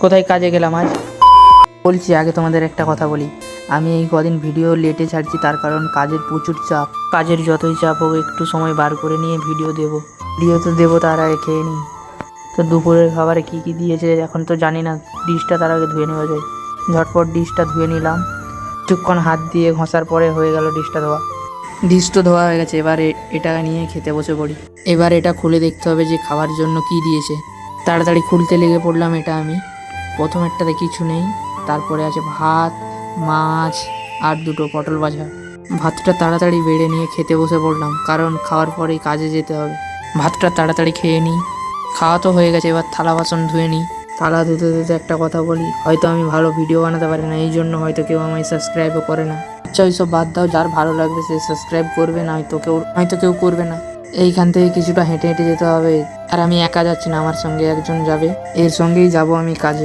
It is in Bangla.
কোথায় কাজে গেলাম আজ? বলছি আগে তোমাদের একটা কথা বলি, আমি এই কদিন ভিডিও লেটে ছাড়ছি, তার কারণ কাজের প্রচুর চাপ। কাজের যতই চাপ হোক একটু সময় বার করে নিয়ে ভিডিও তো দেবো, তার আগে খেয়ে নিই। তো দুপুরের খাবারে কী কী দিয়েছে এখন তো জানি না, ডিশটা তার আগে ধুয়ে নেওয়া যায়। ঝটপট ডিশটা ধুয়ে নিলাম, কিছুক্ষণ হাত দিয়ে ঘষার পরে হয়ে গেল ডিশটা ধোয়া। ডিশ তো ধোয়া হয়ে গেছে, এবার এটা নিয়ে খেতে বসে পড়ি। এবার এটা খুলে দেখতে হবে যে খাওয়ার জন্য কি দিয়েছে। তাড়াতাড়ি খুলতে লেগে পড়লাম। এটা আমি প্রথমেরটাতে কিছু নেই, তারপরে আছে ভাত, মাছ আর দুটো পটল ভাজা। ভাতটা তাড়াতাড়ি বেড়ে নিয়ে খেতে বসে পড়লাম, কারণ খাওয়ার পরেই কাজে যেতে হবে। ভাতটা তাড়াতাড়ি খেয়ে নিই। খাওয়া তো হয়ে গেছে, এবার থালা বাসন ধুয়ে নিই। থালা ধুতে ধুতে একটা কথা বলি, হয়তো আমি ভালো ভিডিও বানাতে পারি না, এই জন্য হয়তো কেউ আমায় সাবস্ক্রাইবও করে না। আচ্ছা ওইসব বাদ দাও, যার ভালো লাগবে সে সাবস্ক্রাইব করবে, না হয়তো কেউ করবে না। এইখান থেকে কিছুটা হেঁটে হেঁটে যেতে হবে, আর আমি একা যাচ্ছি না, আমার সঙ্গে একজন যাবে, এর সঙ্গেই যাব আমি কাজে।